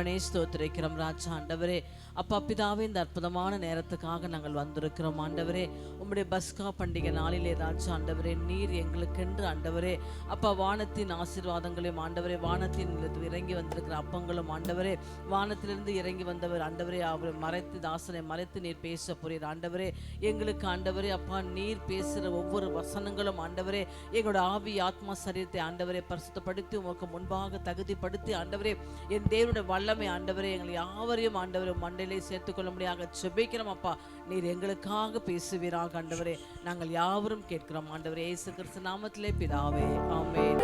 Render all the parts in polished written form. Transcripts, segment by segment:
தகப்பனே ஸ்தோத்திரிக்கிறோம் ராஜா. ஆண்டவரே அப்பா பிதாவே, இந்த அற்புதமான நேரத்துக்காக நாங்கள் வந்திருக்கிறோம் ஆண்டவரே. உம்முடைய பஸ்கா பண்டிகை நாளிலே ராஜா ஆண்டவரே, நீர் எங்களுக்கென்று ஆண்டவரே அப்பா வானத்தின் ஆசீர்வாதங்களையும் ஆண்டவரே, வானத்தின் இறங்கி வந்திருக்கிற அப்பங்களும் ஆண்டவரே, வானத்திலிருந்து இறங்கி வந்தவர் ஆண்டவரே, அவரை மறைத்து தாசனை மறைத்து நீர் பேச போறீர் ஆண்டவரே. எங்களுக்கு ஆண்டவரே அப்பா நீர் பேசுகிற ஒவ்வொரு வசனங்களும் ஆண்டவரே எங்களோட ஆவி ஆத்மா சரீரத்தை ஆண்டவரை பரிசுத்தப்படுத்தி உமக்கு முன்பாக தகுதிப்படுத்தி ஆண்டவரே, என் தேவனுடைய வல்லமை ஆண்டவரே எங்களை யாவரையும் ஆண்டவரை மண்டையிலே சேர்த்துக்கொள்ள முடியாத செபிக்கிறோம் அப்பா. நீர் எங்களுக்காக பேசுவீராக ஆண்டவரே. நாங்கள் யாவரும் கேட்கிறோம் ஆண்டவரே, இயேசு கிறிஸ்து நாமத்திலே பிதாவே, ஆமென்.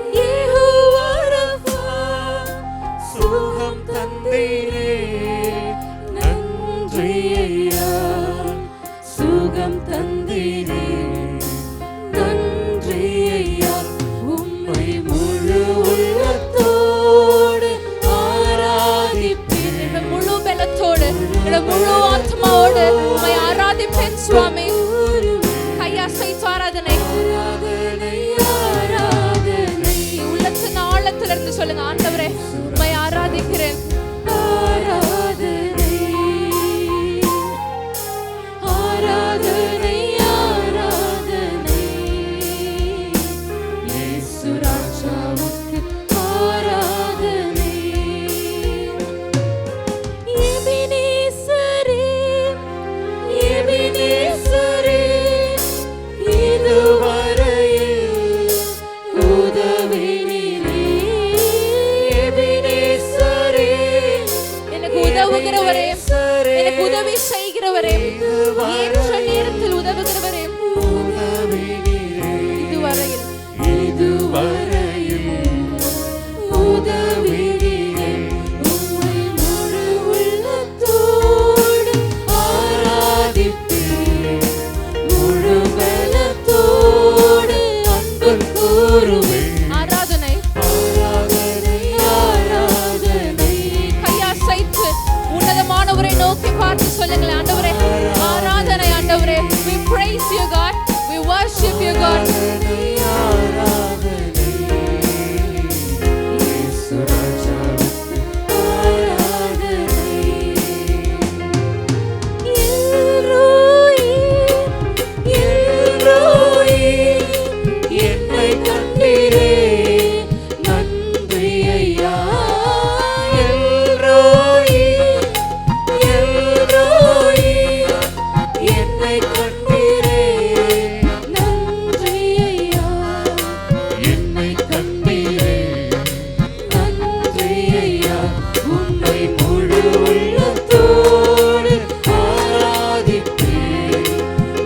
சுகம் தந்தீரே நன்றி ஐயா, சுகம் தந்தீரே நன்றி ஐயா. உம்மை முழு உள்ளத்தோடு ஆராதிப்பேன், முழு பலத்தோடு முழு ஆத்மாவோடு உம்மை ஆராதிப்பேன் சுவாமி. கையசைத்து ஆராதனை ஆராதனை உள்ளத்தின் ஆழத்திலிருந்து சொல்லுங்க, ஆண்டவரே உம்மை ஆராதிக்கிறேன். ஆராதனை ஆராதனை ஆராதனை இயேசு ராஜாவுக்கு ஆராதனை. எபினேசரே எபினேசரே இதுவரையில் உதவினீரே. எபினேசரே எனக்கு உதவுகிறவரே, எனக்கு உதவி செய்கிறவரே, ஏற்ற நேரத்தில் உதவுகிறவரே, இதுவரையில் இதுவரையில் உதவினீரே. உம்மை முழு உள்ளத்தோடு ஆராதிப்பேன், முழு பலத்தோடு அன்பு கூறுவேன். ஆராதனை ஆராதனை ஆராதனை கையசைத்து உன்னதமானவரை நோக்கி பார்த்து சொல்லுங்களேன், ஆண்டவரே ஆராதனை. ஆண்டவரே, we praise you God, we worship you God. ஆராதனை இயேசு ராஜாவுக்கு ஆராதனை. எல்ரோயி எல்ரோயி என்னை கண்டீரே நன்றி ஐயா. எல்ரோயி எல்ரோயி என்னை கண்டீரே நன்றி ஐயா. என்னை கண்டீரே நன்றி ஐயா. உம்மை முழு உள்ளத்தோடு ஆராதிப்பேன்,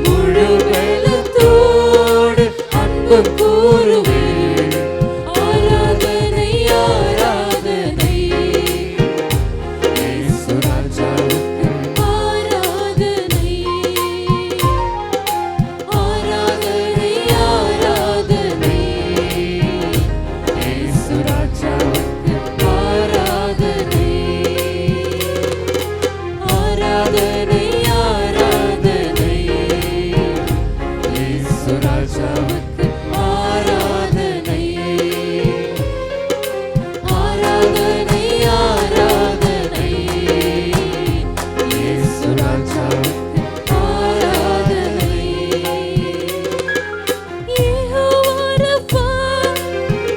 முழு பலத்தோடு அன்பு கூறுவேன். ஆராதனை ஆராதனை இயேசு ராஜாவுக்கு ஆராதனை. ஆராதனை ஆராதனை இயேசு ராஜாவுக்கு ஆராதனை. ஆராதனை ஆராதனை இயேசு ராஜாவுக்கு ஆராதனை. ஆராதனை ஆராதனை இயேசு ராஜாவுக்கு ஆராதனை. யெகோவா ரஃபா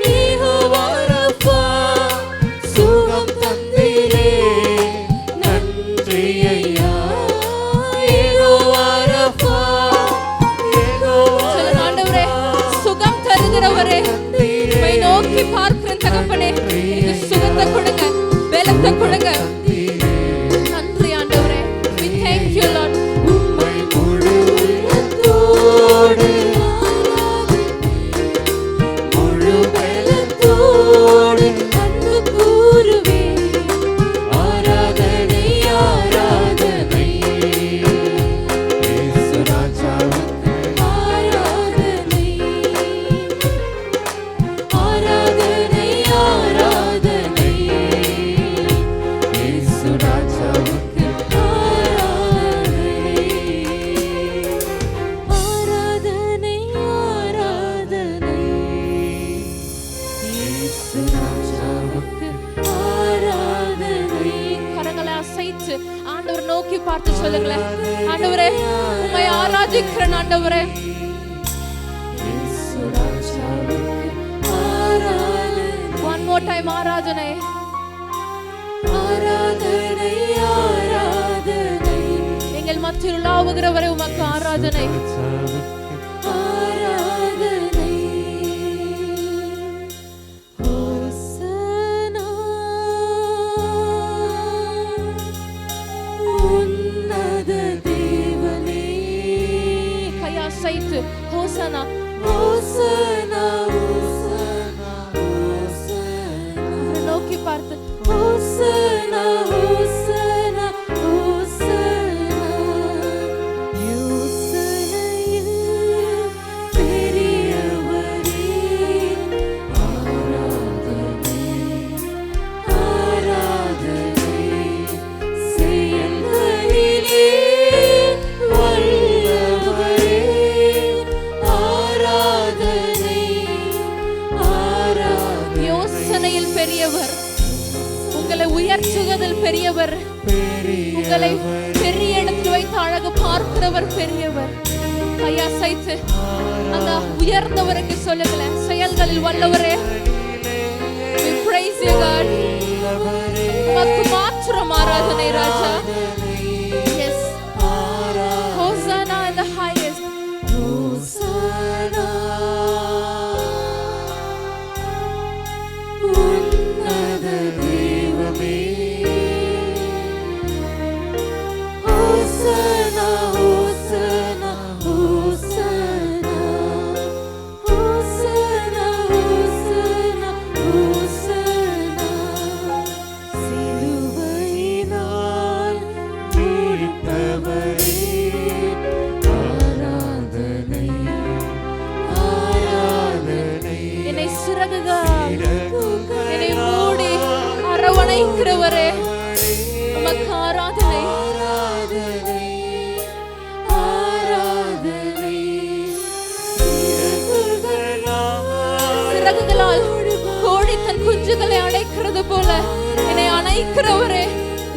யெகோவா ரஃபா சுகம் தந்தீரே நன்றி ஐயா. யெகோவா ரஃபா யெகோவா சொல்லுங்க, ஆண்டவரே சுகம் தருகிறவரே, உம்மை நோக்கி பார்க்கிறேன் தகப்பனே, எனக்கு சுகத்தை கொடுங்க, பலத்தை கொடுங்க. நன்றி ஆண்டவரே, we thank you Lord. உம்மை முழு உள்ளத்தோடு ஆராதிப்பேன், முழு பலத்தோடு அன்பு கூறுவேன். ஆராதனை ஆராதனை இயேசு ராஜாவுக்கு ஆராதனை. ஆராதனை ஆராதனை நோக்கி பார்த்து சொல்லுங்களேன், ஆண்டவரே உம்மை ஆராதிக்கிறேன் ஆண்டவரே. One more time ஆராதனை, ஆராதனை, ஆராதனை, எங்கள் மத்தியில் உலாவுகிறவரே உமக்கு ஆராதனை. ஆராதனை. ஹோசனா உன்னத தேவனே. கையசைத்து ஹோசனா ஹோசனா, ஹோசனா, ஹோசனா. நோக்கி பார்த்து ஹோசனா, ஹோசனா, ஹோசனா. யோசனையில் பெரியவரே, ஆராதனை, ஆராதனை. செயல்களிலே வல்லவரே, ஆராதனை, ஆராதனை. யோசனையில் பெரியவர், உங்களை உயர்த்துவதில் பெரியவர், உங்களை பெரிய இடத்தில் வைத்து அழகு பார்க்கிறவர் பெரியவர். கையசைத்து அந்த உயர்ந்தவருக்கு சொல்லுங்களேன், செயல்களில் வல்லவரே. We praise you God. உமக்கு மாத்திரம் ஆராதனை ராஜா. Yes. Hosanna in the highest. ஹோசனா உன்னத தெய்வமே. ஹோசனா, ஹோசனா, ஹோசனா. ஹோசனா, ஹோசனா, ஹோசனா. சிலுவையினால் மீட்டவரே, ஆராதனை, ஆராதனை. என்னை சிறகுகள் என்னை மூடி அரவணைக்கிறவரே உமக்கு ஆராதனை. ஆராதனை, ஆராதனை. சிறகுகளால் கோழி தன் குஞ்சுகளை அணைக்கிறது போல என்னை அணைக்கிறவரே,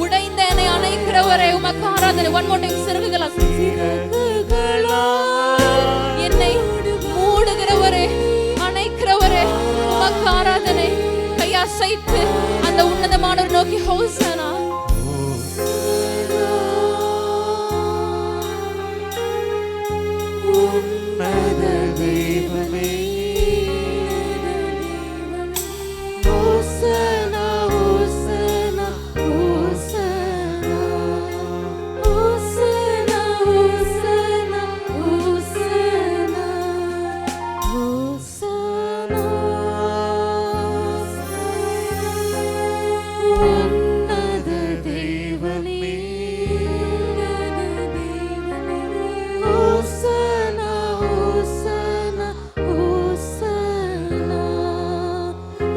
உடைந்த என்னை அணைக்கிறவரே உமக்கு ஆராதனை. One more time. சிறகுகளால் என்னை மூடுகிறவரே, அணைக்கிறவரே உமக்கு ஆராதனை. கையசைத்து அந்த உன்னதமானவர் நோக்கி ஹோசனா. உன்னத தெய்வமே. ஹோசனா, ஹோசனா, ஹோசனா. ஹோசனா, ஹோசனா, ஹோசனா. ஹோசனா உன்னத தெய்வமே. ஹோசனா, ஹோசனா, ஹோசனா.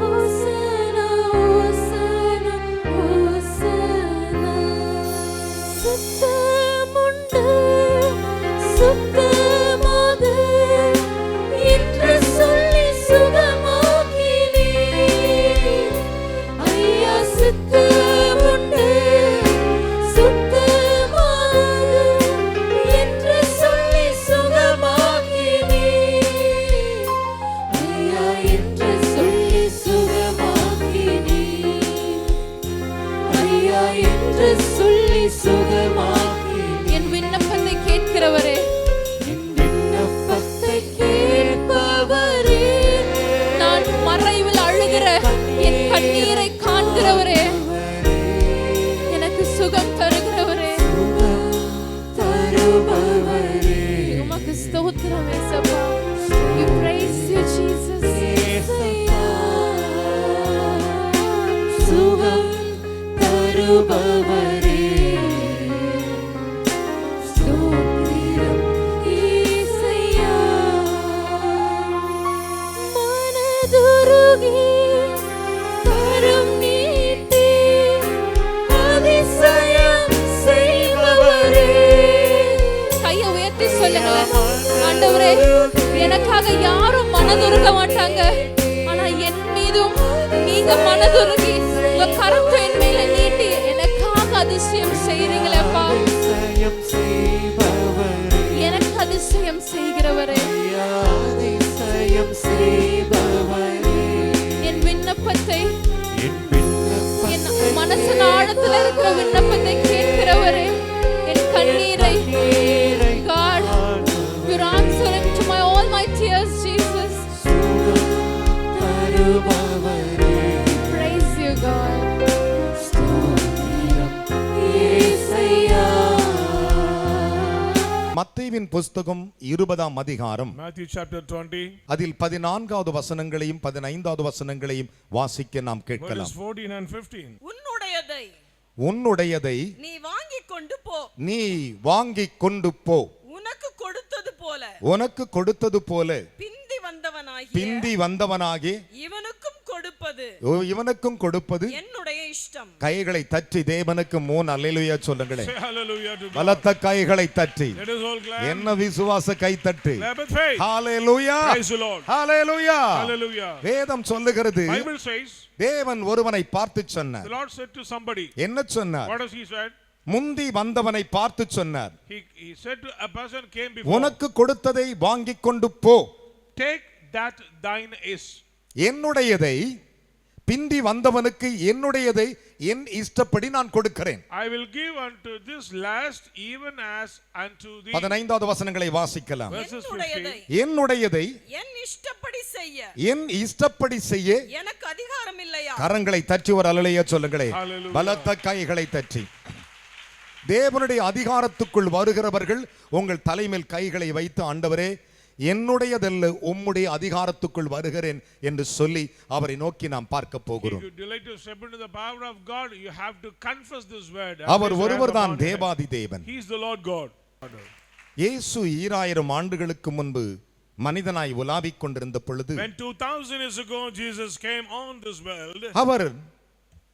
ஹோசனா, ஹோசனா, ஹோசனா. சுத்தமுண்டு, சுத்தமாக என்று சொல்லி சுகமாக்கினே. ஐயா சுத்தமுண்டு, சுத்தமாக என்று சொல்லி சுகமாக்கினே. ஐயா என்று சொல்லி சுகமாக்கினே. ஐயா என்று சொல்லி சுகமாக்கினே. என் விண்ணப்பத்தை கேட்கிறவரே, என் விண்ணப்பத்தை கேட்பவரே, நான் மறைவில் அழுகிற என் கண்ணீரை காண்கிறவரே, எனக்கு சுகம் தருகிறவரே, சுகம் தருபவரே. உமக்கு ஸ்தோத்திரம் ஏசப்பா. We praise you Jesus. ஏசையா, சுகம் தருபவரே. ஸ்தோத்திரம் ஏசையா. மனதுருகி கரம் நீட்டி அதிசயம் செய்பவரே. கையை உயர்த்தி சொல்லுங்களேன், ஆண்டவரே எனக்காக யாரும் மனதுருக மாட்டாங்க, ஆனா என் மீதும் நீங்க மனதுருகி உங்க கரத்தை என் மேல நீட்டி எனக்காக அதிசயம் செய்றீங்களேப்பா. மனசின் ஆழத்துல இருக்கிற விண்ணப்பத்தை கேட்கிறவரே, என் கண்ணீரை God, you're answering to all my tears, Jesus. Praise you, God. மத்தேயுவின் புஸ்தகம் 20ஆம் அதிகாரம் Matthew chapter 20 அதில் 14வது வசனங்களையும் 15வது வசனங்களையும் வாசிக்க நாம் verses கேட்கலாம். 14 and 15. உன்னுடையதை நீ வாங்கிக் கொண்டு போ, நீ வாங்கிக் கொண்டு போ, உனக்கு கொடுத்தது போல உனக்கு கொடுத்தது போல பிந்தி வந்தவனாகிய இவனுக்கும் கொடுப்பது, இவனுக்கும் கொடுப்பது என்னுடைய இஷ்டம். கைகளை தட்டி தேவனுக்கு 3 அல்லேலூயா சொல்லுங்களே. Say hallelujah to God. பலத்த கைகளை தட்டி Let us all clap. என்ன விசுவாச கை தட்டு. Clap with faith. Hallelujah. Praise the Lord. Hallelujah. Hallelujah. வேதம் சொல்லுகிறது, Bible says தேவன் ஒருவனை பார்த்து சொன்னார். the Lord said to somebody. என்ன சொன்னார்? What does he said? முந்தி வந்தவனை பார்த்து சொன்னார், He said to a person came before. உனக்கு கொடுத்ததை வாங்கிக் கொண்டு போ, Take that thine is. என்னுடையதை பிந்தி வந்தவனுக்கு என்னுடையதை என் இஷ்டப்படி நான் கொடுக்கிறேன். I will give unto this last even as unto thee. 15வது வசனங்களை வாசிக்கலாம். Verses 15. என்னுடையதை என் இஷ்டப்படி செய்ய என் இஷ்டப்படி செய்ய எனக்கு அதிகாரம் இல்லையா? கரங்களை தட்டி ஒரு அல்லேலூயா சொல்லுங்களே. Hallelujah. பலத்த கைகளை தட்டி. தேவனுடைய அதிகாரத்துக்குள் வருகிறவர்கள் உங்கள் தலைமேல் கைகளை வைத்து, ஆண்டவரே என்னுடையதல்ல உம்முடைய அதிகாரத்துக்குள் வருகிறேன் என்று சொல்லி அவரை நோக்கி நாம் பார்க்க போகிறோம். If you delight to step into the power of God, you have to confess this word. அவர் ஒருவர்தான் தேவாதி தேவன். He is the Lord God. இயேசு 2000 ஆண்டுகளுக்கு முன்பு மனிதனாய் உலாவிக் கொண்டிருந்த பொழுது When 2000 years ago Jesus came on this world, அவர்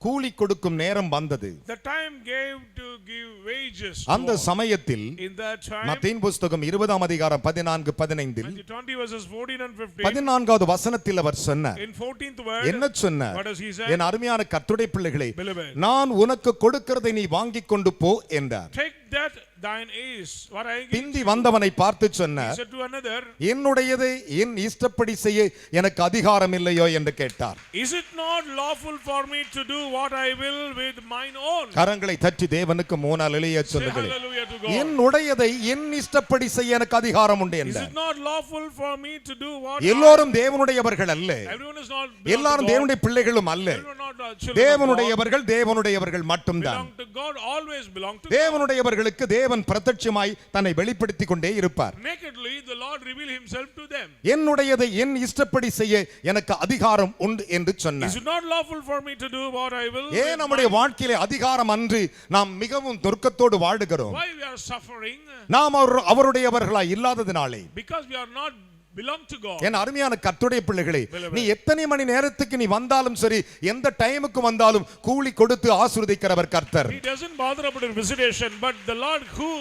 கூலி கொடுக்கும் நேரம் வந்தது. the time gave to give wages. அந்த சமயத்தில் In that time, மத்தேயு புஸ்தகம் 20ஆம் அதிகாரம் 14 15 Matthew 20 verses 14 and 15. 14வது வசனத்தில் அவர் சொன்னார், In 14th word, என்ன சொன்னார்? what does he say? என் அருமையான கர்த்தருடைய பிள்ளைகளே, Beloved, நான் உனக்கு கொடுக்கிறதை நீ வாங்கிக் கொண்டு போ என்றார். take that thine is. What I give. பிந்தி வந்தவனை பார்த்து He சொன்னார், said to another, என்னுடையதை என் இஷ்டப்படி செய்ய எனக்கு அதிகாரம் இல்லையோ என்று கேட்டார். is it not lawful for me to do what I will with mine own? கரங்களை தட்டி தேவனுக்கு 3 அல்லேலூயா Say சொல்லுங்களே. hallelujah to God. என்னுடையதை என் இஷ்டப்படி செய்ய எனக்கு அதிகாரம் உண்டு Is என்றார். it not lawful for me to do what எல்லோரும் தேவனுடையவர்கள் அல்ல, everyone is not எல்லாரும் தேவனுடைய பிள்ளைகளும் அல்ல. Everyone not children of God. தேவனுடையவர்கள் தேவனுடையவர்கள் மட்டும்தான். Belong to God, always belong to God. தேவனுடையவர்களுக்கு தேவன் பிரத்யட்சமாய் தன்னை வெளிப்படுத்திக் கொண்டே இருப்பார். Nakedly the Lord reveal himself to them. என்னுடையதை என் இஷ்டப்படி செய்ய எனக்கு அதிகாரம் உண்டு என்று சொன்னார். Is it not lawful for me to do what I will? ஏன் நம்முடைய வாழ்க்கையிலே அதிகாரம் அன்று நாம் மிகவும் துர்க்கத்தோடு வாழுகிறோம்? Why we are suffering? நாம் அவருடையவர்களாய் இல்லாததினாலே. Because we are not belong to God. என் அருமையான கர்த்தருடைய பிள்ளைகளே, நீ எத்தனை மணி நேரத்துக்கு நீ வந்தாலும் சரி, எந்த டைமுக்கு வந்தாலும் கூலி கொடுத்து ஆசீர்வதிக்கிறவர் கர்த்தர். He doesn't bother about a visitation, but the Lord who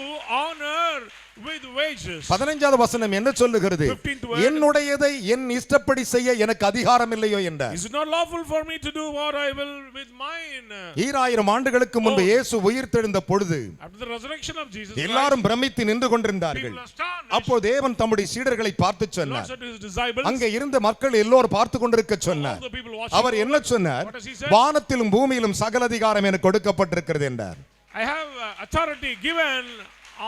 honor with wages. 15வது வசனம் என்ன சொல்லுகிறது? 15th word. என்னுடையதை என் இஷ்டப்படி செய்ய எனக்கு அதிகாரம் இல்லையோ என்றார். Is it not lawful for me to do what I will with mine? 2000 ஆண்டுகளுக்கு முன்பு இயேசு உயிர்த்தெழுந்த பொழுது After the resurrection of Jesus, எல்லாரும் பிரமித்து நின்று கொண்டிருந்தார்கள். people are astonished. அப்போ தேவன் தம்முடைய சீடர்களை பார்த்து The Lord சொன்னார், said to his disciples, அங்கே இருந்த மக்கள் எல்லோரும் பார்த்து கொண்டிருக்க சொன்னார். all the people watching, அவர் என்ன சொன்னார்? What does he say? வானத்திலும் பூமியிலும் சகல அதிகாரம் எனக்கு கொடுக்கப்பட்டிருக்கிறது என்றார். I have authority given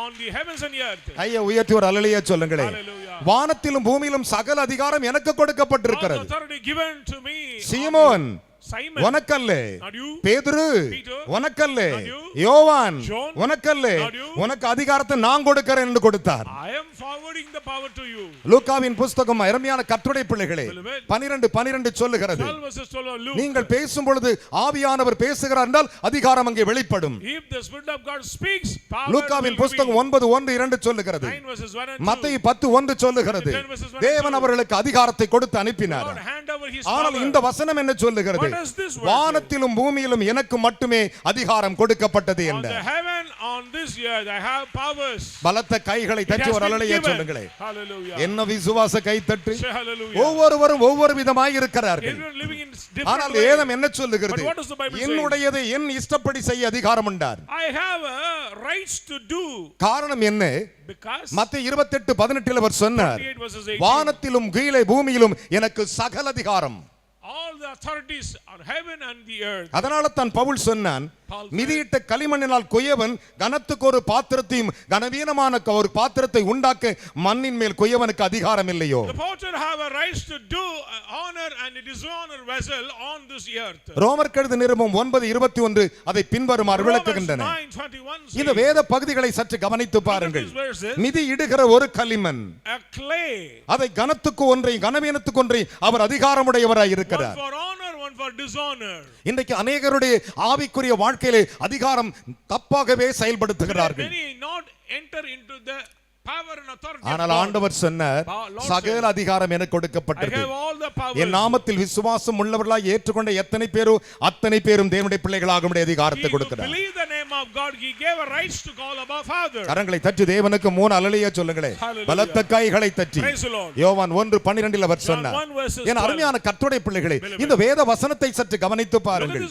on the heavens and earth. ஐயா உயர்த்தி ஒரு அல்லேலூயா சொல்லுங்களே. Hallelujah. வானத்திலும் பூமியிலும் சகல அதிகாரம் எனக்கு All the கொடுக்கப்பட்டிருக்கிறது. authority given to me. Simon Simon, உனக்கல்ல, not you. பேதுரு Peter, உனக்கல்ல, not you. யோவான் John, உனக்கல்ல, not you. உனக்கு அதிகாரத்தை நான் கொடுக்கிறேன் என்று கொடுத்தார். I am forwarding the power to you. லூக்காவின் புஸ்தகம் அருமையான கர்த்தருடைய பிள்ளைகளே, Beloved. 12 சொல்லுகிறது, 12 verses 12 Luke. நீங்கள் பேசும் பொழுது ஆவியானவர் பேசுகிறார் என்றால் அதிகாரம் அங்கே வெளிப்படும். If the Spirit of God speaks, power லூக்காவின் will புஸ்தகம் reveal. 9:1-2 சொல்லுகிறது. 9 verses 1 and 2. மத்தேயு 10:1 சொல்லுகிறது, 10 verses 1 and 2. தேவன் அவர்களுக்கு அதிகாரத்தை கொடுத்து Lord, அனுப்பினார். hand over his ஆனால் power. இந்த வசனம் என்ன சொல்லுகிறது? What does this word say? வானத்திலும் பூமியிலும் எனக்கு மட்டுமே அதிகாரம் கொடுக்கப்பட்டது On என்றார். the heaven, on this earth, I have powers. பலத்த கைகளை It தட்டி has ஒரு been அல்லேலூயா given. சொல்லுங்களே. Hallelujah. என்ன விசுவாச கை தட்டு. Say hallelujah. ஒவ்வொருவரும் ஒவ்வொரு விதமாய் இருக்கிறார்கள். Everyone living in different ஆனால் ways. வேதம் என்ன சொல்லுகிறது? But what does the Bible say? என்னுடையதை என் இஷ்டப்படி செய்ய அதிகாரம் உண்டார். I have rights to do. காரணம் என்ன? Because மத்தேயு 28:18 அவர் சொன்னார், 28 verses 18. வானத்திலும் கீழே பூமியிலும் எனக்கு சகல அதிகாரம். All all the authorities on heaven and the earth. அதனால தான் பவுல் சொன்னான், மிதியிட்ட களிமண்ணினால் கொய்யவன் கனத்துக்கு ஒரு பாத்திரத்தையும் கனவீனமான ஒரு பாத்திரத்தை உண்டாக்க மண்ணின் மேல் கொய்யவனுக்கு அதிகாரம் இல்லையோ? The potter have a right to do honor and dishonor vessel on this earth. ரோமர் கழுது நிருபம் 9:21 அதை பின்வருமாறு விளக்குகின்றன. இந்த வேத பகுதிகளை சற்று கவனித்து பாருங்கள். மிதி இடுகிற ஒரு களிமண், A clay. அதை கனத்துக்கு ஒன்றை கனவீனத்துக்கு ஒன்றை அவர் அதிகாரமுடையவராய் இருக்கிறார். One for honor, one for dishonor. இன்றைக்கு அநேகருடைய ஆவிக்குரிய வாழ்க்கையிலே அதிகாரம் தப்பாகவே செயல்படுத்துகிறார்கள். Many not enter into the power and authority. ஆனால் ஆண்டவர் சொன்னார், சகல அதிகாரம் எனக்கு I கொடுக்கப்பட்டது. have all the power. என் நாமத்தில் விசுவாசம் உள்ளவர்களாய் ஏற்றுக்கொண்ட எத்தனை பேரோ அத்தனை பேரும் தேவனுடைய பிள்ளைகளாக அதிகாரத்தை கொடுக்கிறார். Believe the name of God, he gave a right to call above Father. கரங்களை தட்டி தேவனுக்கு 3 அல்லேலூயா சொல்லுங்களே. பலத்த கைகளை தட்டி. Praise the Lord. யோவான் 1:12 அவர் சொன்னார். என் அருமையான கர்த்தருடைய பிள்ளைகளே, இந்த வேத வசனத்தை சற்று கவனித்து பாருங்கள்.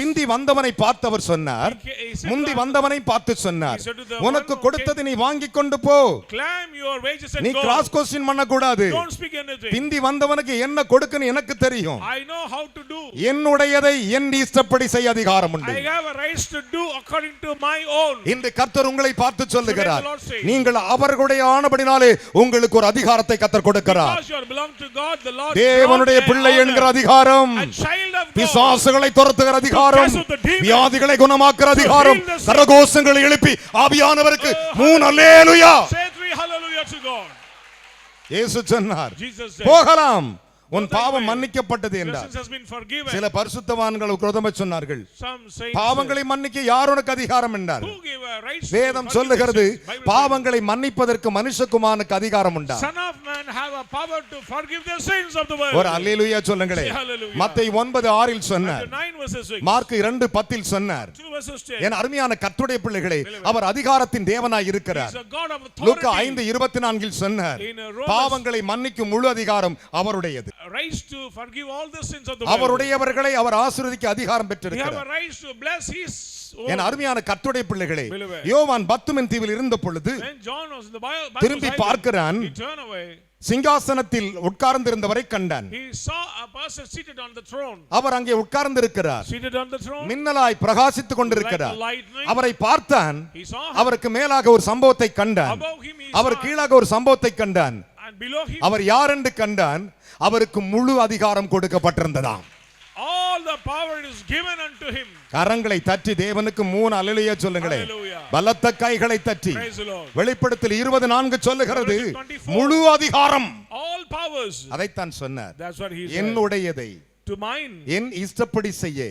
பிந்தி வந்தவனை பார்த்து அவர் சொன்னார், முந்தி வந்தவனை பார்த்து சொன்னார், உனக்கு கொடுத்ததை நீ வாங்கிக் கொண்டு போ. Claim your wages and நீ go. கிராஸ் கொஸ்டின் பண்ண கூடாது. Don't speak anything. பிந்தி வந்தவனுக்கு என்ன கொடுக்கணும் எனக்கு தெரியும். I know how to do. என்னுடையதை என் இஷ்டப்படி செய்ய அதிகாரம் உண்டு. I have a right to do according to my own. இந்த கர்த்தர் உங்களை பார்த்து சொல்லுகிறார், நீங்கள் அவர்களுடைய ஆனபடினாலே உங்களுக்கு ஒரு அதிகாரத்தை கர்த்தர் கொடுக்கிறார். Because you belong to God, the Lord. தேவனுடைய பிள்ளை என்கிற அதிகாரம், A child of God. பிசாசுகளை துரத்துகிற அதிகாரம், வியாதிகளை குணமாக்குற அதிகாரம், கரகோஷங்களை எழுப்பி ஆவியானவருக்கு 3 அல்லேலூயா. Say 3 hallelujah to God. இயேசு சொன்னார், Jesus said, போகலாம், உன் பாவம் மன்னிக்கப்பட்டது your என்றார். sins has been forgiven. சில பரிசுத்தவான்கள் உக்கிரதமா சொன்னார்கள், Some saints பாவங்களை மன்னிக்க யார் உனக்கு அதிகாரம் என்றார். who gave a right to வேதம் forgive சொல்லுகிறது, sins? Bible says, பாவங்களை மன்னிப்பதற்கு மனுஷகுமாரனுக்கு அதிகாரம் உண்டா? Son of man have a power to forgive the sins of the world. ஒரு அல்லேலூயா சொல்லுங்களே. Say hallelujah. மத்தேயு 9:6 சொன்னார், Matthew 9 verses 6. மார்க் 2:10 சொன்னார். 2 verses 10. என் அருமையான கர்த்தருடைய பிள்ளைகளே, அவர் அதிகாரத்தின் தேவனாய் இருக்கிறார். He's a God of Luca authority. 5:24 சொன்னார், In Romans, பாவங்களை மன்னிக்கும் முழு அதிகாரம் அவருடையது. Right to forgive all the sins of the world. அவருடையவர்களை அவர் ஆசீர்வதிக்க அதிகாரம் We have a பெற்றிருக்கிறார். right to bless his own. என் அருமையான கர்த்தருடைய பிள்ளைகளே, Beloved. யோவான் பத்மன் தீவில் இருந்த பொழுது When John was in the Bible திரும்பி பார்க்கிறான், he turned away. சிங்காசனத்தில் உட்கார்ந்திருந்தவரை கண்டான். He saw a person seated on the throne. அவர் அங்கே உட்கார்ந்திருக்கிறார், Seated on the throne. மின்னலாய் பிரகாசித்துக் கொண்டிருக்கிறார். Like a lightning. அவரை பார்த்தான், He saw him. அவருக்கு மேலாக ஒரு சம்பவத்தை கண்டான், Above him he our saw. கீழாக ஒரு சம்பவத்தை கண்டான். And below him அவர் யார் என்று கண்டான், அவருக்கு முழு அதிகாரம் கொடுக்கப்பட்டிருந்ததாம். all the power is given unto him. கரங்களை தட்டி தேவனுக்கு 3 அல்லேலூயா சொல்லுங்களே. Hallelujah. பலத்த கைகளை தட்டி. Praise the Lord. வெளிப்படுத்தல் 20:4 சொல்லுகிறது, Revelation 24. முழு அதிகாரம். All powers. அதைத்தான் சொன்னார். That's what he said. என்னுடையதை To mine. என் இஷ்டப்படி செய்ய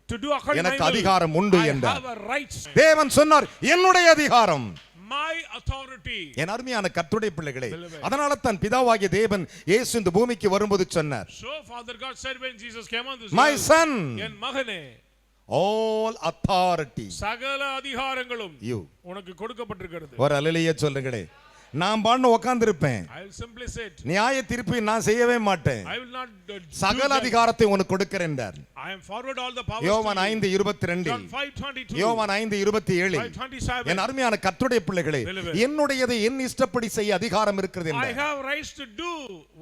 To do according to எனக்கு my will. அதிகாரம் உண்டு I என்றார். have a right. தேவன் சொன்னார், என்னுடைய அதிகாரம். My authority. என் அருமையான கர்த்தருடைய பிள்ளைகளே, அதனால தான் பிதாவாகிய தேவன் இயேசு இந்த பூமிக்கு வரும்போது சொன்னார், So Father God said when Jesus came on this my earth, son, என் மகனே, all authority சகல அதிகாரங்களும் you. உனக்கு கொடுக்கப்பட்டிருக்கிறது. ஒரு அல்லேலூயா சொல்லுங்களே. நான் பாட்டு உட்கார்ந்து இருப்பேன், I will simply say it. நியாய தீர்ப்பை நான் செய்யவே மாட்டேன், I will not do சகல that. அதிகாரத்தை உனக்கு கொடுக்கிறேன் என்றார். I am forward all the powers. யோவான் to you. 5:22 John 5:22. யோவான் 5:27 5:27. என் அருமையான கர்த்தருடைய பிள்ளைகளே, Beloved. என்னுடையதை என் இஷ்டப்படி செய்ய அதிகாரம் இருக்கிறது I என்றார். have rights to do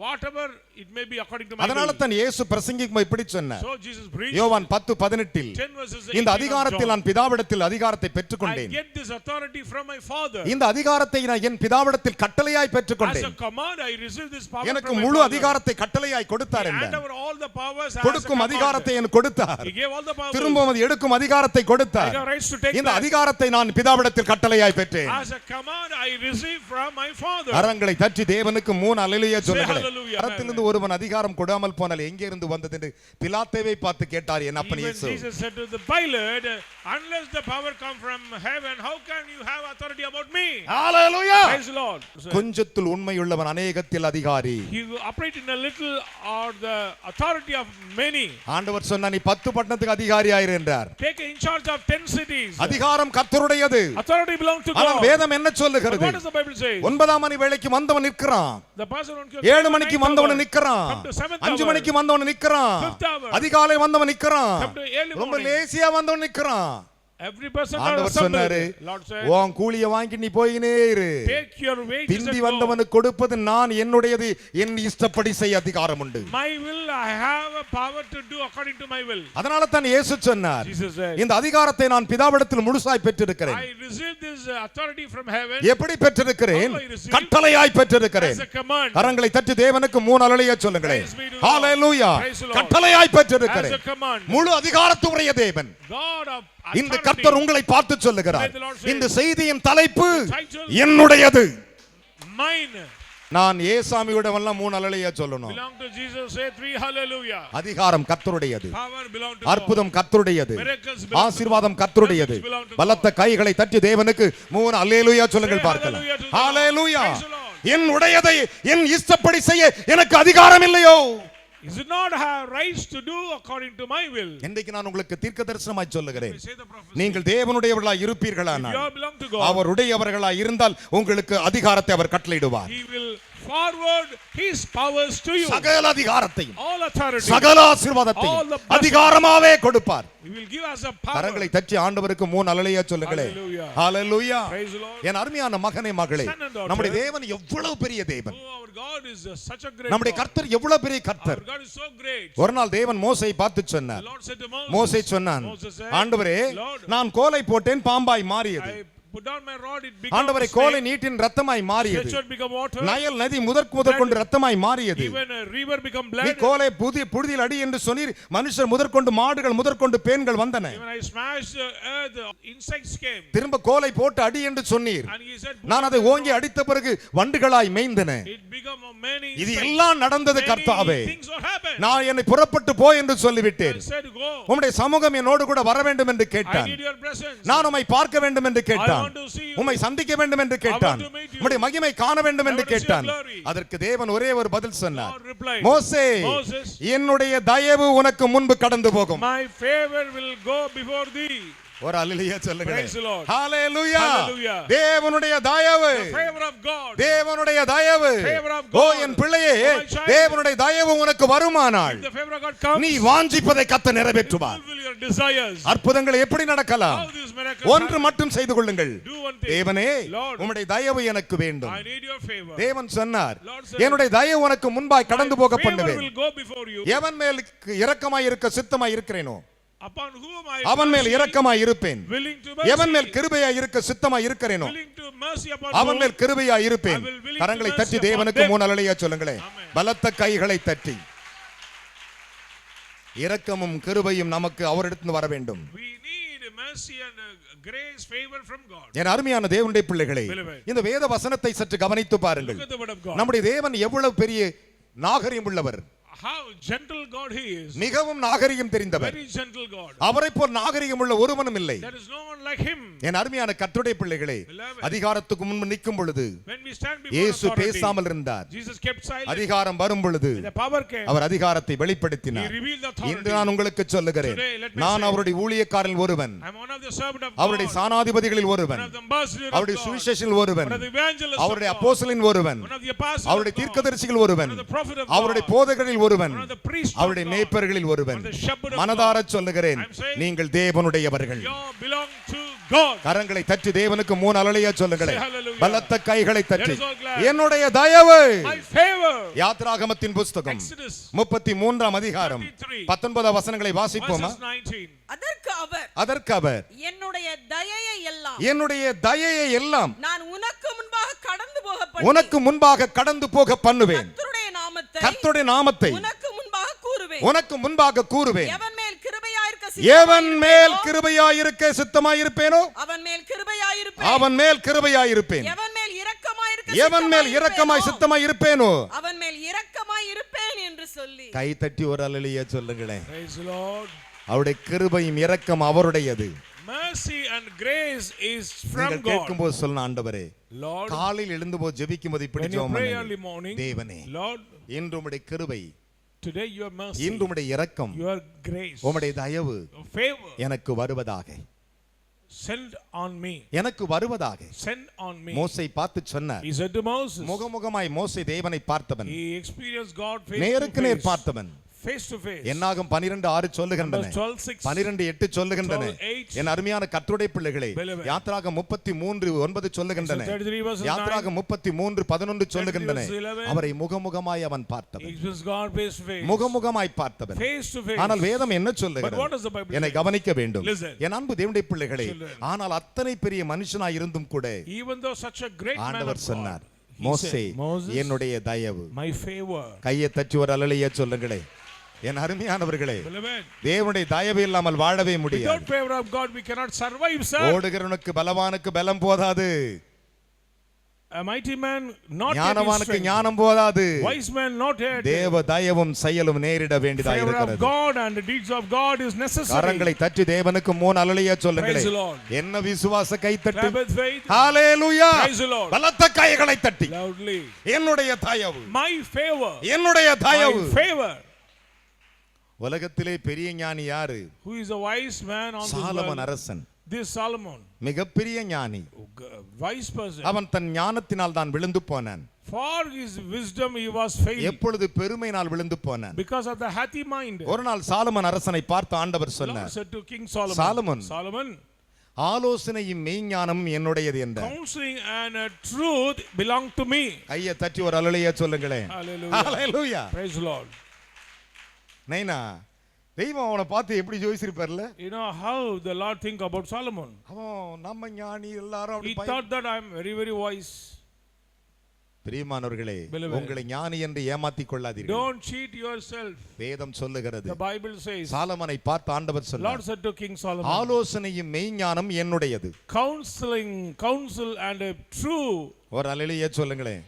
whatever it may be according to my அதனால will. தான் இயேசு பிரசங்கிக்கும்போது இப்படி சொன்னார். So Jesus preached. யோவான் 10:18 10 verses இந்த 18 of அதிகாரத்தில் John. நான் பிதாவிடத்தில் அதிகாரத்தை I பெற்றுக்கொண்டேன். get this authority from my Father. இந்த அதிகாரத்தை நான் என் பிதாவிடத்தில் கட்டளையாய் As a பெற்றுக்கொண்டேன். command, I received this power எனக்கு from my முழு Father. அதிகாரத்தை கட்டளையாய் கொடுத்தார் He handed என்றார். over all the powers as a கொடுக்கும் command. அதிகாரத்தை எனக்கு கொடுத்தார். He gave all the powers. திரும்பவும் அது எடுக்கும் அதிகாரத்தை I கொடுத்தார். have rights to take இந்த that. அதிகாரத்தை நான் பிதாவிடத்தில் கட்டளையாய் பெற்றேன். As a command, I received from my Father. கரங்களை தட்டி தேவனுக்கு 3 அல்லேலூயா சொல்லுங்களேன். hallelujah. கரத்திலிருந்து ஒருவன் அதிகாரம் கொடாமல் போனால் எங்கே இருந்து வந்தது என்று பிலாத்தேவை பார்த்து கேட்டார் என் அப்பன் Even இயேசு. Jesus said to the Pilate, unless the power come from heaven, how can you have authority about me? Hallelujah. Praise the Lord. So, கொஞ்சத்தில் உண்மையுள்ளவன் அநேகத்தில் அதிகாரி. he operate in a little or the authority of many. ஆண்டவர் சொன்னா நீ 10 பட்டணத்துக்கு அதிகாரியாயிரு என்றார். Take in charge of 10 cities. அதிகாரம் கர்த்தருடையது. Authority belongs to ஆனால் God. வேதம் என்ன But சொல்லுகிறது? what does the Bible say? 9 மணி வேளைக்கு வந்தவன் நிற்கிறான், The person on 7 மணிக்கு வந்தவன் நிற்கிறான், come to 7th 5 hour, மணிக்கு வந்தவன் நிற்கிறான், 5th hour, அதிகாலை வந்தவன் நிற்கிறான், come to early ரொம்ப morning. லேசியா வந்தவன் நிற்கிறான். Every person are ஆண்டவர் சொன்னாரு, assembled. Lord said, உன் கூலியை வாங்கி நீ போயினே இரு. take your wages bindi and go. வந்தவனுக்கு கொடுப்பது நான் என்னுடையது, என் இஷ்டப்படி செய்ய அதிகாரம் உண்டு. My will, I have a power to do according to my will. அதனால தான் இயேசு சொன்னார், Jesus said, இந்த அதிகாரத்தை நான் பிதாவிடத்தில் முழுசாய் பெற்றிருக்கிறேன். I received this authority from heaven எப்படி பெற்றிருக்கிறேன்? How I received? கட்டளையாய் பெற்றிருக்கிறேன். as a command. கரங்களை தட்டி தேவனுக்கு 3 அல்லேலூயா சொல்லுங்களேன். Praise be to God. Hallelujah. Praise the Lord. கட்டளையாய் As பெற்றிருக்கிறேன். a command. முழு அதிகாரத்துடைய தேவன் God of இந்த authority. கர்த்தர் உங்களை பார்த்து சொல்லுகிறார், May the Lord say, இந்த செய்தியின் தலைப்பு title, என்னுடையது. mine. நான் ஏசாமியோடவெல்லாம் 3 அல்லேலூயா சொல்லணும். Belong to Jesus, say 3 hallelujah. அதிகாரம் கர்த்தருடையது, Power belong to God. அற்புதம் கர்த்தருடையது, Miracles belong to ஆசீர்வாதம் God. கர்த்தருடையது. Blessings belong to பலத்த God. கைகளை தட்டி தேவனுக்கு 3 அல்லேலூயா சொல்லுங்கள் Say பார்க்கலாம். hallelujah to the Lord. Hallelujah. Praise the Lord. என் உடையதை என் இஷ்டப்படி செய்ய எனக்கு அதிகாரம் இல்லையோ? Is it not have rights to do according to my will? இன்றைக்கு நான் உங்களுக்கு தீர்க்கதரிசனமாய் சொல்லுகிறேன், Say the prophecy. நீங்கள் தேவனுடையவர்களாய் If இருப்பீர்களானால், you all belong to God, அவருடையவர்களாய் இருந்தால் உங்களுக்கு அதிகாரத்தை அவர் கட்டளையிடுவார். He will forward His powers to you. சகல அதிகாரத்தையும் All authority. சகல ஆசீர்வாதத்தையும் All the blessings. அதிகாரமாவே கொடுப்பார். He will give us a power. கரங்களை தட்டி ஆண்டவருக்கு 3 அல்லேலூயா சொல்லுங்களே. Hallelujah. Hallelujah. Praise the Lord. என் அருமையான மகனே மகளே, Son and daughter. நம்முடைய தேவன் எவ்வளவு பெரிய தேவன், Oh, our God is such a great நம்முடைய God. கர்த்தர் எவ்வளவு பெரிய Our கர்த்தர். God is so great. ஒரு நாள் தேவன் மோசேயை பார்த்து The சொன்னார். Lord said to Moses, மோசே சொன்னான், Moses said, ஆண்டவரே Lord, நான் கோலை போட்டேன், பாம்பாய் மாறியது. I put down my rod, it became ஆண்டவரே snake. கோலை நீட்டின் ரத்தமாய் மாறியது. Stretched become water. நயல் நதி முதற்கொண்டு ரத்தமாய் மாறியது. Even a river become நீ blood. கோலை புழுதியில் அடி என்று சொன்னீர், மனுஷர் முதற்கொண்டு மாடுகள் முதற்கொண்டு பேன்கள் வந்தன. When I smashed the earth, the insects came. திரும்ப கோலை போட்டு அடி என்று சொன்னீர், And he said, நான் அதை ஓங்கி அடித்த பிறகு வண்டுகளாய் மேய்ந்தன. it become many இது insects. எல்லாம் நடந்தது கர்த்தாவே. Many things what happened. நான் என்னை புறப்பட்டு போ என்று சொல்லிவிட்டேன். I said, go. உம்முடைய சமூகம் என்னோடு கூட வர வேண்டும் என்று I கேட்டான். need your presence. நான் உம்மை பார்க்க வேண்டும் என்று கேட்டான். I want to see you. உம்மை சந்திக்க வேண்டும் என்று கேட்டான். I want to meet you. உம்முடைய மகிமை காண வேண்டும் என்று I want to see கேட்டான். your glory. அதற்கு தேவன் ஒரே ஒரு பதில் சொன்னார், God replied, மோசே, Moses, என்னுடைய தயவு உனக்கு முன்பு கடந்து போகும். my favor will go before thee. ஒரு அல்லேலூயா சொல்லுங்க. Praise the Lord. Hallelujah. Hallelujah. தேவனுடைய தயவு, The favor of God. தேவனுடைய தயவு. Favor of O God. என் பிள்ளையே, Oh, my child. தேவனுடைய தயவு உனக்கு வருமானால் If the favor of God comes, நீ வாஞ்சிப்பதை கர்த்தர் நிறைவேற்றுவார். fulfill your desires. அற்புதங்கள் எப்படி நடக்கலாம்? How these miracles ஒன்று happen? மட்டும் செய்து கொள்ளுங்கள். Do one thing. தேவனே, Lord, உம்முடைய தயவு எனக்கு வேண்டும். I need your favor. தேவன் சொன்னார், Lord said, என்னுடைய தயவு உனக்கு முன்பாய் கடந்து போக favor பண்ணுவேன். will go before you. எவன் மேல் இரக்கமாய் இருக்க சித்தமாய் இருக்கிறேனோ Upon whom I அவன் மேல் mercy, இரக்கமாய் இருப்பேன். willing to எவன் மேல் mercy, கிருபையாய் இருக்க சித்தமாய் இருக்கிறேனோ willing to mercy upon அவன் whom, மேல் கிருபையாய் இருப்பேன். I will willing கரங்களை to தட்டி mercy தேவனுக்கு upon them. 3 அல்லேலூயா சொல்லுங்களேன். Amen. பலத்த கைகளை தட்டி. இரக்கமும் கிருபையும் நமக்கு அவரிடத்தில் வர வேண்டும். we need mercy and grace, favor from God. என் அருமையான தேவனுடைய பிள்ளைகளே, Beloved. இந்த வேத வசனத்தை சற்று கவனித்து பாருங்கள். Look at the word of God. நம்முடைய தேவன் எவ்வளவு பெரிய நாகரிகம் உள்ளவர், How gentle God He is. மிகவும் நாகரிகம் தெரிந்தவர். Very gentle God. அவரை போல் நாகரிகம் உள்ள ஒருவனும் இல்லை. There is no one like Him. என் அருமையான கர்த்தருடைய பிள்ளைகளே, Beloved. அதிகாரத்துக்கு முன்பு நிற்கும் பொழுது When we stand before இயேசு authority, பேசாமல் இருந்தார். Jesus kept silent. அதிகாரம் வரும் பொழுது When the power came, அவர் அதிகாரத்தை He வெளிப்படுத்தினார். revealed the இன்று authority. நான் உங்களுக்கு சொல்லுகிறேன், Today, let me நான் say, அவருடைய ஊழியக்காரரில் ஒருவன், I'm one of the servant of அவருடைய God. சானாதிபதிகளில் One ஒருவன், of the ambassadors of அவருடைய God. சுவிசேஷில் ஒருவன், One of the evangelists of அவருடைய God. அப்போஸ்தலரில் ஒருவன், One of the apostles அவருடைய of God. தீர்க்கதரிசிகள் ஒருவன், One of the prophet of அவருடைய God. போதகரில் ஒருவன், One of the priests of அவருடைய God. மேய்ப்பர்களில் ஒருவன். One of the shepherd of மனதார God. சொல்லுகிறேன், I'm saying, நீங்கள் தேவனுடையவர்கள். You belong to God. கரங்களை தட்டி தேவனுக்கு 3 அல்லேலூயா சொல்லுங்களேன். Say hallelujah. பலத்த கைகளை தட்டி. Let us all glad. என்னுடைய தயவு. My favor. யாத்ராகமத்தின் புஸ்தகம் Exodus 33 அதிகாரம் 33. 19 வசனங்களை வாசிப்போமா? verses 19. அதற்கு அவர், என்னுடைய தயையை எல்லாம் என்னுடைய தயையை எல்லாம் நான் உனக்கு முன்பாக கடந்து போக உனக்கு முன்பாக கடந்து போக பண்ணுவேன். கர்த்தருடைய நாமத்தை கர்த்தருடைய நாமத்தை உனக்கு முன்பாக கூறுவேன். உனக்கு முன்பாக கூறுவேன். எவன் மேல் கிருபையாயிருக்க எவன் மேல் சித்தமாயிருப்பேனோ, கிருபையாயிருக்க சித்தமாயிருப்பேனோ அவன் மேல் கிருபையாயிருப்பேன். அவன் மேல் கிருபையாயிருப்பேன். எவன் மேல் இரக்கமாயிருக்க எவன் மேல் இரக்கமாய் சித்தமாயிருப்பேனோ அவன் மேல் இரக்கமாயிருப்பேன் என்று சொல்லி கை தட்டி ஒரு அல்லேலூயா சொல்லுங்களேன். Praise the Lord. அவருடைய கிருபையும் இரக்கம் அவருடையது. Mercy and grace is from நீங்கள் God. கேட்கும்போது சொல்ல, ஆண்டவரே, Lord, காலையில் எழுந்தும்போது ஜெபிக்கும்போது இப்படி when you ஜெபம் pray பண்ணுங்க. early morning, தேவனே, Lord, இன்று உம்முடைய கிருபை, today your mercy, இன்று உம்முடைய இரக்கம், your grace, உம்முடைய தயவு your favor, எனக்கு வருவதாக, send on me. எனக்கு வருவதாக. Send on me. மோசை பார்த்து சொன்னார். He said to Moses, முகமுகமாய் மோசே தேவனை பார்த்தவன், he experienced God face to நேருக்கு நேர் face. பார்த்தவன். face to face. என்னாகும் 12:6 சொல்லுகின்றன, Numbers 12:6. 12:8 சொல்லுகின்றன. 12:8. என் அருமையான கர்த்தருடைய பிள்ளைகளே, Beloved. யாத்திராகம் 33:9 சொல்லுகின்றன, 33 verses 9. யாத்திராகம் 33:11 சொல்லுகின்றன. 11. அவரை முகமுகமாய் அவன் பார்த்தவன், It was God face to face. முகமுகமாய் பார்த்தவன். Face to face. ஆனால் வேதம் என்ன But what does சொல்லுகிறது? the Bible என்னை say? கவனிக்க வேண்டும் Listen. என் அன்பு தேவனுடைய பிள்ளைகளே. Children. ஆனால் அத்தனை பெரிய மனுஷனாய் இருந்தும் கூட Even though such a great man of ஆண்டவர் God, சொன்னார், he மோசே said, Moses, என்னுடைய தயவு. my favor. கையை தட்டி ஒரு அல்லேலூயா சொல்லுங்களே. என் அருமையானவர்களே, Beloved, தேவனுடைய தயவு இல்லாமல் வாழவே without முடியாது. favor of God, we cannot survive, sir. ஓடுகிறவனுக்கு பலவானுக்கு பலம் போதாது, A mighty man not yet his ஞானவானுக்கு strength. ஞானம் போதாது. Wise man not yet. தேவ தயவும் செயலும் நேரிட வேண்டியதாக Favor of இருக்கிறது. God and the deeds of God is necessary. கரங்களை தட்டி தேவனுக்கு 3 அல்லேலூயா சொல்லுங்களே. Praise the Lord. என்ன விசுவாச கைத்தட்டு. Clap with faith. Hallelujah. Praise the Lord. பலத்த கைகளை தட்டி. Loudly. என்னுடைய தயவு, My favor. என்னுடைய தயவு. My favor. உலகத்திலே பெரிய ஞானி யாரு? Who is a wise man on this Solomon world? அரசன். This Solomon. மிகப்பெரிய ஞானி. Wise person. அவன் தன் ஞானத்தினால் தான் விழுந்து போனான். For his wisdom he was failing. எப்பொழுது பெருமையினால் விழுந்து போனான். Because of the happy mind. ஒரு நாள் சாலமன் அரசனை பார்த்து ஆண்டவர் Lord சொன்னார், said to King Solomon. Solomon. ஆலோசனையும் மெய்ஞானம் என்னுடையது என்றார். Counseling and truth belong to me. கையை தட்டி ஒரு அல்லேலூயா சொல்லுங்களேன். Hallelujah. Hallelujah. Praise the Lord. நைனா, தெய்வம் அவனை பார்த்து எப்படி ஜோதிச்சிருப்பார்ல? You know how the Lord think about Solomon. அவன் நம்ம ஞானி எல்லாரும் He அப்படி thought that I am very, very wise. பிரியமானவர்களே, Beloved. உங்களை ஞானி என்று ஏமாத்திக் கொள்ளாதீர்கள். Don't cheat yourself. வேதம் சொல்லுகிறது, The Bible says. சாலமனை பார்த்து ஆண்டவர் Lord சொன்னார், said to King Solomon. ஆலோசனையும் மெய்ஞானம் என்னுடையது. Counsel and a true. ஒரு அல்லேலூயா சொல்லுங்களேன்.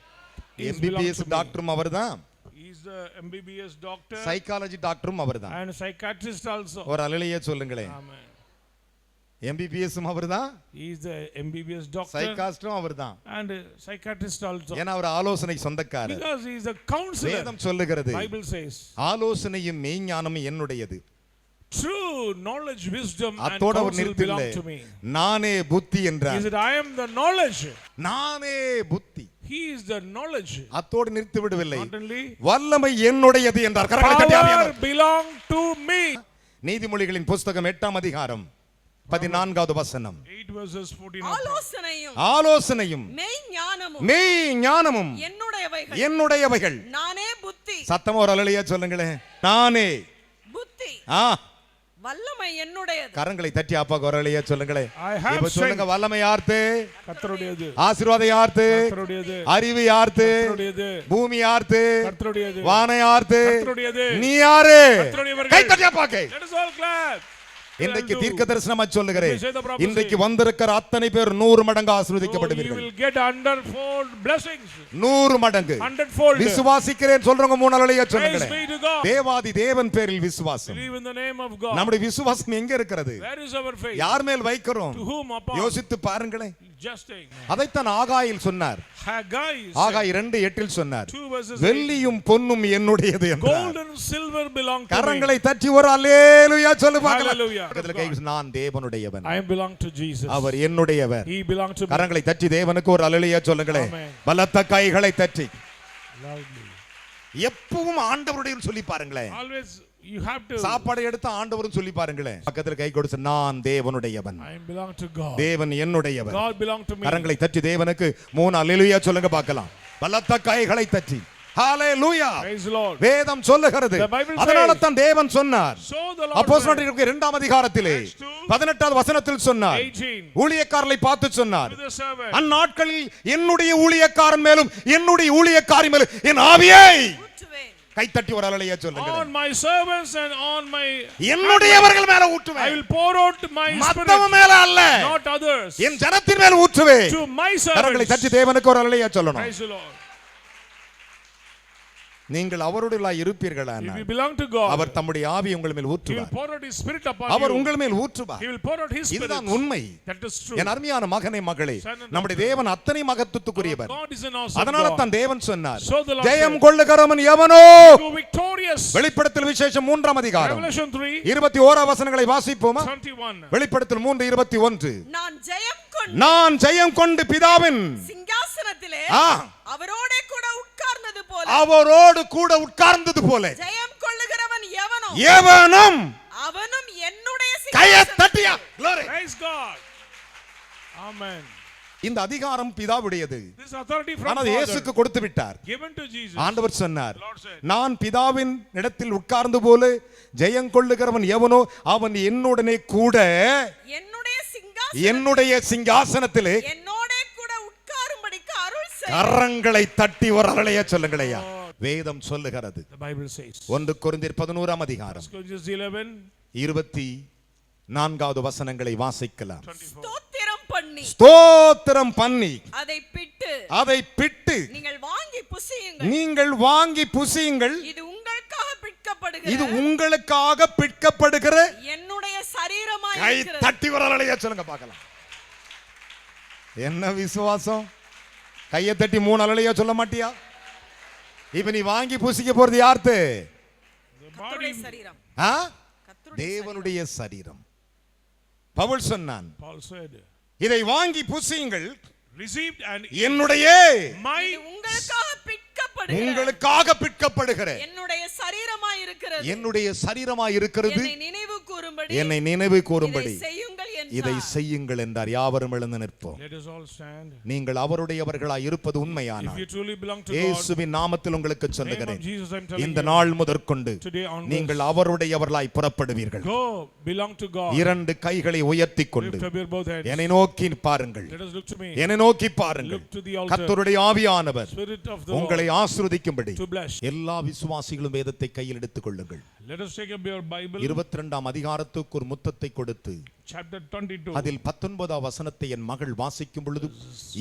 Is MBBS belong to me. டாக்டரும் அவர்தான், He is the MBBS doctor psychology டாக்டரும் அவர்தான். and psychiatrist also. ஒரு அல்லேலூயா சொல்லுங்களேன். Amen. MBBSம் அவர்தான், He is the MBBS doctor சைக்காஸ்ட்ரும் அவர்தான். and psychiatrist also. ஏன்னா அவர் ஆலோசனை சொந்தக்காரர். Because he is a counselor. வேதம் சொல்லுகிறது, Bible says. ஆலோசனையும் மெய்ஞானமும் என்னுடையது. True knowledge, wisdom and அத்தோட அவர் counsel belong நிறுத்தில்லை, to me. நானே புத்தி He என்றார். said, I am the knowledge. நானே புத்தி. He is the knowledge. அத்தோடு நிறுத்தி விடவில்லை, Not only வல்லமை என்னுடையது என்றார். கரங்களை தட்டி power amen. belong to me. நீதிமொழிகளின் புஸ்தகம் 8ஆம் அதிகாரம் 14வது வசனம். 8 verses 14. ஆலோசனையும் ஆலோசனையும் மெய்ஞானமும் மெய்ஞானமும் என்னுடையவைகள். என்னுடையவைகள். நானே புத்தி. சத்தமா ஒரு அல்லேலூயா சொல்லுங்களேன். நானே புத்தி. வல்லமை என்னுடையது. கரங்களை தட்டி அப்பாக்கு ஒரு அல்லேலூயா சொல்லுங்களேன். I have இப்ப சொல்லுங்க, strength. வல்லமை யார்த்து? கர்த்தருடையது. ஆசீர்வாதம் யார்த்து? கர்த்தருடையது. அறிவு யார்த்து? கர்த்தருடையது. பூமி யார்த்து? கர்த்தருடையது. வானம் யார்த்து? கர்த்தருடையது. நீ யாரு? கர்த்தருடையவர்கள். கை தட்டி அப்பாக்கு. Let us all clap. இன்றைக்கு தீர்க்க தரிசனமா சொல்லுகிறேன், Let me say the prophecy. இன்றைக்கு வந்திருக்கிற அத்தனை பேர் 100 மடங்கு Oh, you ஆசீர்வதிக்கப்படுவீர்கள். will get 100-fold blessings. 100 மடங்கு 100-fold. விசுவாசிக்கிறேன் சொல்றவங்க 3 அல்லேலூயா Praise சொல்லுங்க. be to God. தேவாதி தேவன் பேரில் விசுவாசம். Believe in the name of God. நம்முடைய விசுவாசம் எங்க இருக்கிறது? Where is our faith? யார் மேல் வைக்கிறோம்? To whom upon? யோசித்து பாருங்களேன். Just take. அதைத்தான் ஆகாயில் சொன்னார். Haggai said, ஆகாய் 2:8 சொன்னார், 2 verses 8, வெள்ளியும் பொன்னும் என்னுடையது என்றார். gold and silver belong to me. கரங்களை தட்டி ஒரு அல்லேலூயா சொல்லு பார்க்கலாம். Hallelujah. பக்கத்துல கை வீசி, நான் தேவனுடையவன், I belong to Jesus. Our என்னுடையவர். He belongs to me. கரங்களை தட்டி தேவனுக்கு ஒரு அல்லேலூயா சொல்லுங்களேன். Amen. பலத்த கைகளை தட்டி Loudly. எப்பவும் ஆண்டவருடைய சொல்லி பாருங்களேன். Always you have to. சாப்பாடு எடுத்து ஆண்டவரும் சொல்லி பாருங்களேன். பக்கத்துல கை கொடுத்து, நான் தேவனுடையவன், I belong to God. தேவன் என்னுடையவர். God belong to me. கரங்களை தட்டி தேவனுக்கு 3 அல்லேலூயா சொல்லுங்க பார்க்கலாம். பலத்த கைகளை தட்டி ஹalleluya. Praise the Lord. வேதம் சொல்லுகிறது, The Bible அதனால says, தான் தேவன் சொன்னார். So the Lord அப்போஸ்தலர் 2ஆம் அதிகாரத்திலே Acts 2, 18வது வசனத்தில் சொன்னார், 18, ஊழியக்காரரை பார்த்து சொன்னார், with the servant, அந்நாட்களில் என்னுடைய ஊழியக்காரன் மேலும் என்னுடைய ஊழியக்காரி மேலும் என் ஆவியை ஊற்றுவேன். கைத்தட்டி ஒரு அல்லேலூயா சொல்லுங்க. on my servants and on my என்னுடையவர்கள் மேல I ஊற்றுவேன், will pour out my மத்தவ spirit, மேல அல்ல, not others, என் ஜனத்தின் மேல ஊற்றுவேன். to my கரங்களை தட்டி servants. தேவனுக்கு ஒரு அல்லேலூயா சொல்லணும். Praise the Lord. நீங்கள் அவருடையவர்களாய் If இருப்பீர்களானால் you belong to God, அவர் தம்முடைய ஆவியை உங்கள் மேல் He will ஊற்றுவார். pour out His Spirit upon our you. உங்கள் மேல் ஊற்றுவார். He will pour out His Spirit. இதுதான் உண்மை. That is true. என் அருமையான மகனே மகளே, Son and நம்முடைய daughter. தேவன் அத்தனை மகத்துவத்துக்குரியவர். God is an awesome அதனால God. தான் தேவன் சொன்னார், So the Lord Jayam said, கொள்ளுகிறவன் எவனோ. "You victorious." வெளிப்படுத்தல் விசேஷம் 3ஆம் அதிகாரம் Revelation 3, 21 வசனங்களை வாசிப்போமா? 21. வெளிப்படுத்தல் 3:21. நான் ஜெயம் கொண்டு நான் ஜெயம் கொண்டு பிதாவின் சிங்காசனத்திலே ஆ, அவரோடே கூட உட்கார்ந்தது போல அவரோடு கூட உட்கார்ந்தது போல ஜெயம் கொள்ளுகிறவன் எவனும் அவனும் என்னுடைய கையை சிங்காசனத்தில் தட்டியா Glory. Praise God. Amen. இந்த அதிகாரம் பிதாவுடையது, This authority from ஆனால் இயேசுக்கு Father கொடுத்து விட்டார். given to Jesus. ஆண்டவர் சொன்னார், Lord said, நான் பிதாவின் இடத்தில் உட்கார்ந்து போல ஜெயங்கொள்ளுகிறவன் எவனோ அவன் என்னுடனே கூட என்னுடைய சிங்காசனத்திலே என்னோட கூட உட்காரும்படிக்கு அருள் செய். கரங்களை தட்டி ஒரு அலைய சொல்லுங்களையா. வேதம் சொல்லுகிறது. The Bible says. 1 கொரிந்தியர் 11 அதிகாரம் 1 Corinthians 11, 24வது வசனங்களை வாசிக்கலாம். 24. ஸ்தோத்திரம் பண்ணி அதை பிட்டு நீங்கள் வாங்கி புசியுங்கள். இது உங்களுக்காக இது உங்களுக்காக பிற்கப்படுகிற என்னுடைய சரீரமாய் கை இருக்கிறது. தட்டி வரலையா சொல்லுங்க பார்க்கலாம். என்ன விசுவாசம்? கையை தட்டி 3 அலையா சொல்ல மாட்டியா? இப்ப நீ வாங்கி புசிக்க போறது யார்த்து? கர்த்தருடைய சரீரம். தேவனுடைய சரீரம். பவுல் சொன்னான், Paul said, இதை வாங்கி புசியுங்கள், received and என்னுடைய my உங்களுக்காக பிற்கப்படுகிற என்னுடைய சரீரமாய் இருக்கிறது. என்னுடைய சரீரமாய் இருக்கிறது. என்னை நினைவு கூறும்படி இதை செய்யுங்கள் என்றார். யாவரும் எழுந்து நிற்போம். Let us all stand. நீங்கள் அவருடையவர்களாய் இருப்பது உண்மையானால் If you truly belong to God, இயேசுவின் நாமத்தில் உங்களுக்கு சொல்லுகிறேன், name of Jesus I'm telling இந்த you, நாள் முதற்கொண்டு today onwards, நீங்கள் அவருடையவர்களாய் புறப்படுவீர்கள். go, belong to God. 2 கைகளை உயர்த்தி கொண்டு Lift up your both hands. என்னை நோக்கி பாருங்கள். Let us look to me. என்னை நோக்கி பாருங்கள். Look to the altar. கர்த்தருடைய ஆவியானவர் Spirit of the உங்களை Lord ஆசீர்வதிக்கும்படி to bless. எல்லா விசுவாசிகளும் வேதத்தை கையில் எடுத்துக் கொள்ளுங்கள். Let us take up your Bible. 22ஆம் அதிகாரத்துக்கு ஒரு முத்தத்தை கொடுத்து Chapter 22. அதில் 19வது வசனத்தை என் மகள் வாசிக்கும் பொழுது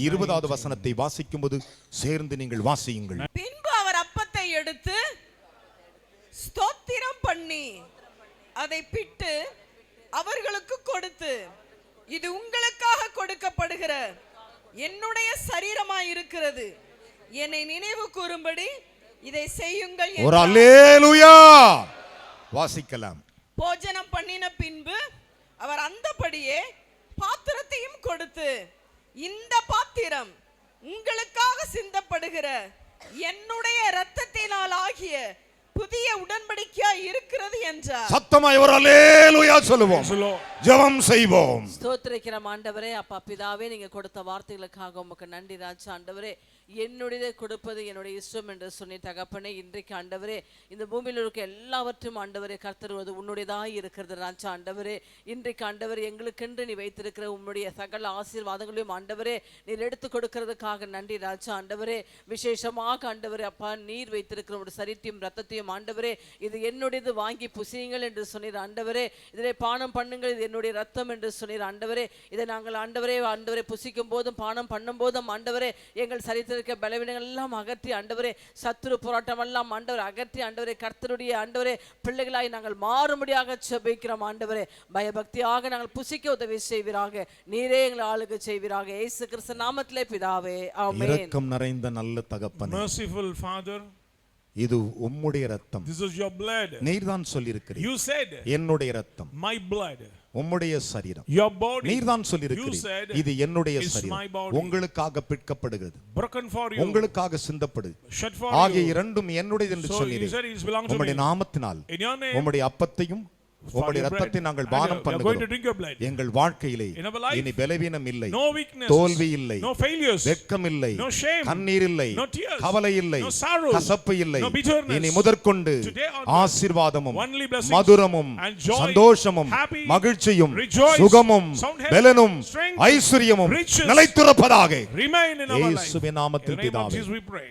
20வது வசனத்தை வாசிக்கும் போது சேர்ந்து நீங்கள் வாசியுங்கள். பின்பு அவர் அப்பத்தை எடுத்து ஸ்தோத்திரம் பண்ணி அதை பிட்டு அவர்களுக்கு கொடுத்து, இது உங்களுக்காக கொடுக்கப்படுகிற என்னுடைய சரீரமாய் இருக்கிறது. என்னை நினைவு கூறும்படி இதை செய்யுங்கள் ஒரு என்றார். அல்லேலூயா. வாசிக்கலாம். போஜனம் பண்ணின பின்பு அவர் அந்தபடியே பாத்திரத்தையும் கொடுத்து, இந்த பாத்திரம் உங்களுக்காக சிந்தப்படுகிற என்னுடைய இரத்தத்தினால் ஆகிய புதிய உடன்படிக்கையாய் இருக்கிறது என்றார். சத்தமாய் ஒரு அல்லேலூயா சொல்லுவோம். ஜெபம் செய்வோம். ஸ்தோத்திரிக்கிறோம் ஆண்டவரே. அப்பா பிதாவே, நீங்க கொடுத்த வார்த்தைகளுக்காக உமக்கு நன்றி ராஜா. ஆண்டவரே, என்னுடையதை கொடுப்பது என்னுடைய இஷ்டம் என்று சொன்ன தகப்பனே, இன்றைக்கு ஆண்டவரே இந்த பூமியில் இருக்க எல்லாவற்றும் ஆண்டவரே கர்த்தருவது உன்னுடையதாய் இருக்கிறது ராஜா. ஆண்டவரே, இன்றைக்கு ஆண்டவரே எங்களுக்கென்று நீ வைத்திருக்கிற உன்னுடைய சகல ஆசீர்வாதங்களையும் ஆண்டவரே நீர் எடுத்து கொடுக்கிறதுக்காக நன்றி ராஜா. ஆண்டவரே, விசேஷமாக ஆண்டவரே அப்பா நீர் வைத்திருக்கிற ஒரு சரீரத்தையும் ரத்தத்தையும் ஆண்டவரே இது என்னுடையது, வாங்கி புசியுங்கள் என்று சொன்னீர் ஆண்டவரே. இதிலே பானம் பண்ணுங்கள், இது என்னுடைய ரத்தம் என்று சொன்னீர் ஆண்டவரே. இதை நாங்கள் ஆண்டவரே புசிக்கும் போதும் பானம் பண்ணும் போதும் ஆண்டவரே எங்கள் சரீரத்தில் இருக்க பலவீனங்கள் எல்லாம் அகற்றி ஆண்டவரே, சத்துரு போராட்டம் எல்லாம் ஆண்டவரை அகற்றி ஆண்டவரே கர்த்தருடைய ஆண்டவரே பிள்ளைகளாய் நாங்கள் மாறும்படியாக ஜெபிக்கிறோம் ஆண்டவரே. பயபக்தியாக நாங்கள் புசிக்க உதவி செய்வீராக, நீரே எங்களை ஆளுகை செய்வீராக. இயேசு கிறிஸ்து நாமத்திலே பிதாவே, ஆமென். இரக்கம் நிறைந்த நல்ல தகப்பனே, Merciful Father, இது உம்முடைய ரத்தம். this is your blood. நீர்தான் சொல்லியிருக்கிறீர், You said, என்னுடைய ரத்தம், my blood. உம்முடைய சரீரம், Your body. நீர்தான் You சொல்லியிருக்கிறீர், said, இது என்னுடைய it's my சரீரம், body. உங்களுக்காக பிற்கப்படுகிறது, Broken for you. உங்களுக்காக சிந்தப்படுது Shed for ஆகிய you. இரண்டும் என்னுடையது என்று So you சொன்னீர். said it belongs to உம்முடைய me. நாமத்தினால் In your name, உம்முடைய அப்பத்தையும் உம்முடைய your bread. ரத்தத்தை நாங்கள் And பானம் we are going to பண்ணுகிறோம். drink your blood. எங்கள் வாழ்க்கையிலே In our life, இனி பலவீனம் இல்லை, No weaknesses. தோல்வி இல்லை, No failures. வெட்கம் இல்லை, No shame. கண்ணீர் இல்லை, No tears. கவலை இல்லை, No sorrows. கசப்பு இல்லை. No bitterness. இனி முதற்கொண்டு Today onwards, ஆசீர்வாதமும் only blessings மதுரமும் and joy, சந்தோஷமும் happy, மகிழ்ச்சியும் rejoice, சுகமும் sound health, பலனும் strength, ஐஸ்வர்யமும் riches, நிலைத்திருப்பதாக Remain in our life. இயேசுவின் நாமத்தில் In the name of பிதாவே. Jesus we pray.